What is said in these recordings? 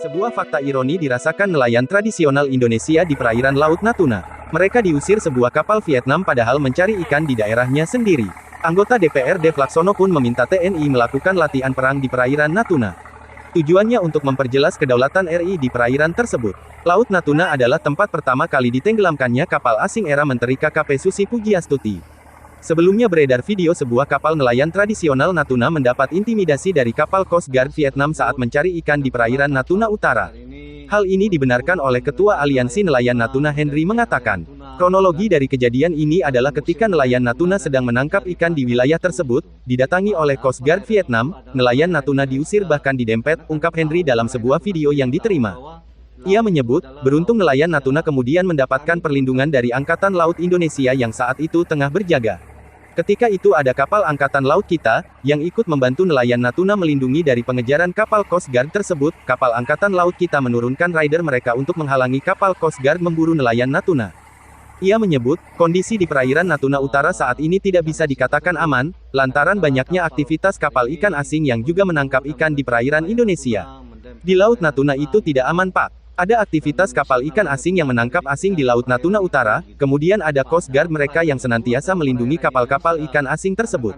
Sebuah fakta ironi dirasakan nelayan tradisional Indonesia di perairan Laut Natuna. Mereka diusir sebuah kapal Vietnam padahal mencari ikan di daerahnya sendiri. Anggota DPR Dev Laksono pun meminta TNI melakukan latihan perang di perairan Natuna. Tujuannya untuk memperjelas kedaulatan RI di perairan tersebut. Laut Natuna adalah tempat pertama kali ditenggelamkannya kapal asing era Menteri KKP Susi Pujiastuti. Sebelumnya beredar video sebuah kapal nelayan tradisional Natuna mendapat intimidasi dari kapal Coast Guard Vietnam saat mencari ikan di perairan Natuna Utara. Hal ini dibenarkan oleh Ketua Aliansi Nelayan Natuna Henry mengatakan, kronologi dari kejadian ini adalah ketika nelayan Natuna sedang menangkap ikan di wilayah tersebut, didatangi oleh Coast Guard Vietnam, nelayan Natuna diusir bahkan didempet, ungkap Henry dalam sebuah video yang diterima. Ia menyebut, beruntung nelayan Natuna kemudian mendapatkan perlindungan dari Angkatan Laut Indonesia yang saat itu tengah berjaga. Ketika itu ada kapal Angkatan Laut kita, yang ikut membantu nelayan Natuna melindungi dari pengejaran kapal Coast Guard tersebut. Kapal Angkatan Laut kita menurunkan rider mereka untuk menghalangi kapal Coast Guard memburu nelayan Natuna. Ia menyebut, kondisi di perairan Natuna Utara saat ini tidak bisa dikatakan aman, lantaran banyaknya aktivitas kapal ikan asing yang juga menangkap ikan di perairan Indonesia. Di Laut Natuna itu tidak aman, Pak. Ada aktivitas kapal ikan asing yang menangkap asing di Laut Natuna Utara, kemudian ada Coast Guard mereka yang senantiasa melindungi kapal-kapal ikan asing tersebut.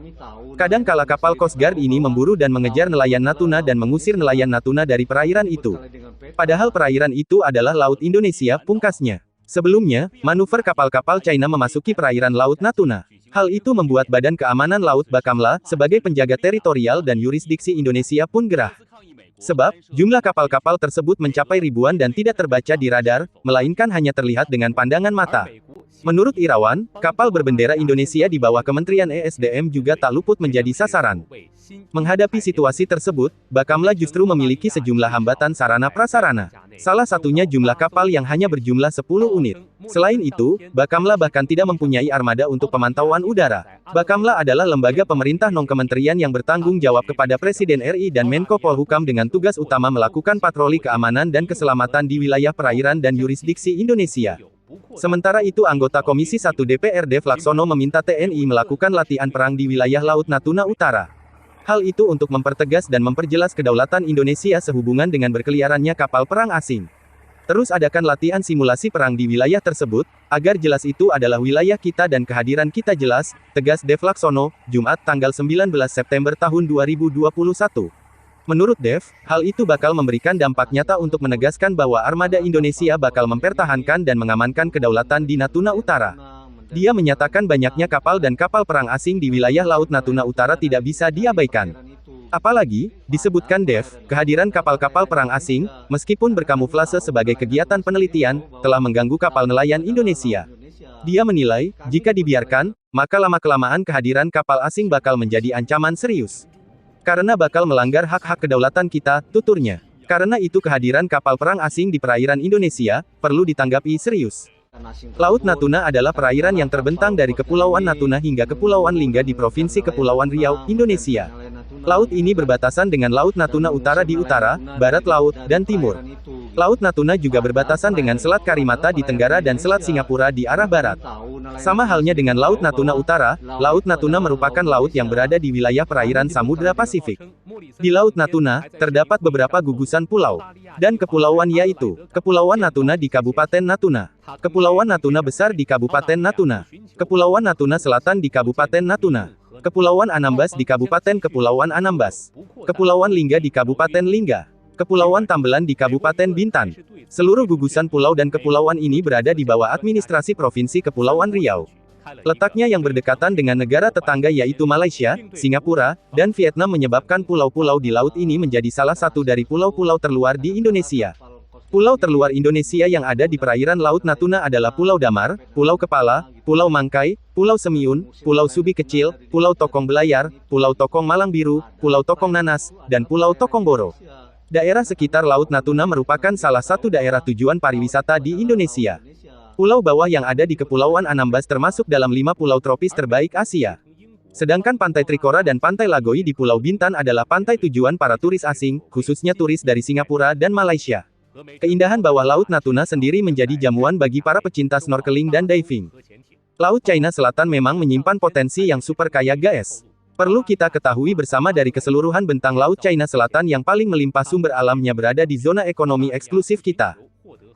Kadang kala kapal Coast Guard ini memburu dan mengejar nelayan Natuna dan mengusir nelayan Natuna dari perairan itu. Padahal perairan itu adalah Laut Indonesia, pungkasnya. Sebelumnya, manuver kapal-kapal China memasuki perairan Laut Natuna. Hal itu membuat Badan Keamanan Laut Bakamla, sebagai penjaga teritorial dan yurisdiksi Indonesia pun gerah. Sebab, jumlah kapal-kapal tersebut mencapai ribuan dan tidak terbaca di radar, melainkan hanya terlihat dengan pandangan mata. Menurut Irawan, kapal berbendera Indonesia di bawah Kementerian ESDM juga tak luput menjadi sasaran. Menghadapi situasi tersebut, Bakamla justru memiliki sejumlah hambatan sarana-prasarana. Salah satunya jumlah kapal yang hanya berjumlah 10 unit. Selain itu, Bakamla bahkan tidak mempunyai armada untuk pemantauan udara. Bakamla adalah lembaga pemerintah non-kementerian yang bertanggung jawab kepada Presiden RI dan Menko Polhukam dengan tugas utama melakukan patroli keamanan dan keselamatan di wilayah perairan dan yurisdiksi Indonesia. Sementara itu anggota Komisi 1 DPR Dev Laksono meminta TNI melakukan latihan perang di wilayah Laut Natuna Utara. Hal itu untuk mempertegas dan memperjelas kedaulatan Indonesia sehubungan dengan berkeliarannya kapal perang asing. Terus adakan latihan simulasi perang di wilayah tersebut, agar jelas itu adalah wilayah kita dan kehadiran kita jelas, tegas Dev Laksono, Jumat tanggal 19 September tahun 2021. Menurut Dev, hal itu bakal memberikan dampak nyata untuk menegaskan bahwa armada Indonesia bakal mempertahankan dan mengamankan kedaulatan di Natuna Utara. Dia menyatakan banyaknya kapal dan kapal perang asing di wilayah Laut Natuna Utara tidak bisa diabaikan. Apalagi, disebutkan Dev, kehadiran kapal-kapal perang asing, meskipun berkamuflase sebagai kegiatan penelitian, telah mengganggu kapal nelayan Indonesia. Dia menilai, jika dibiarkan, maka lama-kelamaan kehadiran kapal asing bakal menjadi ancaman serius. Karena bakal melanggar hak-hak kedaulatan kita, tuturnya. Karena itu kehadiran kapal perang asing di perairan Indonesia, perlu ditanggapi serius. Laut Natuna adalah perairan yang terbentang dari Kepulauan Natuna hingga Kepulauan Lingga di Provinsi Kepulauan Riau, Indonesia. Laut ini berbatasan dengan Laut Natuna Utara di utara, barat laut, dan timur. Laut Natuna juga berbatasan dengan Selat Karimata di tenggara dan Selat Singapura di arah barat. Sama halnya dengan Laut Natuna Utara, Laut Natuna merupakan laut yang berada di wilayah perairan Samudra Pasifik. Di Laut Natuna, terdapat beberapa gugusan pulau dan kepulauan yaitu, Kepulauan Natuna di Kabupaten Natuna, Kepulauan Natuna Besar di Kabupaten Natuna, Kepulauan Natuna Selatan di Kabupaten Natuna, Kepulauan Anambas di Kabupaten Kepulauan Anambas, Kepulauan Lingga di Kabupaten Lingga, Kepulauan Tambelan di Kabupaten Bintan. Seluruh gugusan pulau dan kepulauan ini berada di bawah administrasi Provinsi Kepulauan Riau. Letaknya yang berdekatan dengan negara tetangga yaitu Malaysia, Singapura, dan Vietnam menyebabkan pulau-pulau di laut ini menjadi salah satu dari pulau-pulau terluar di Indonesia. Pulau terluar Indonesia yang ada di perairan Laut Natuna adalah Pulau Damar, Pulau Kepala, Pulau Mangkai, Pulau Semiun, Pulau Subi Kecil, Pulau Tokong Belayar, Pulau Tokong Malang Biru, Pulau Tokong Nanas, dan Pulau Tokong Boro. Daerah sekitar Laut Natuna merupakan salah satu daerah tujuan pariwisata di Indonesia. Pulau bawah yang ada di Kepulauan Anambas termasuk dalam 5 pulau tropis terbaik Asia. Sedangkan Pantai Trikora dan Pantai Lagoi di Pulau Bintan adalah pantai tujuan para turis asing, khususnya turis dari Singapura dan Malaysia. Keindahan bawah Laut Natuna sendiri menjadi jamuan bagi para pecinta snorkeling dan diving. Laut China Selatan memang menyimpan potensi yang super kaya guys. Perlu kita ketahui bersama dari keseluruhan bentang Laut China Selatan yang paling melimpah sumber alamnya berada di zona ekonomi eksklusif kita.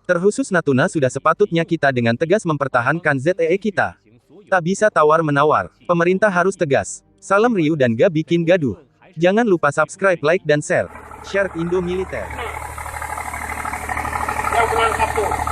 Terkhusus Natuna sudah sepatutnya kita dengan tegas mempertahankan ZEE kita. Tak bisa tawar-menawar. Pemerintah harus tegas. Salam riuh dan gak bikin gaduh. Jangan lupa subscribe, like, dan share. Shark Indo Militer. Yang menangkap tuh.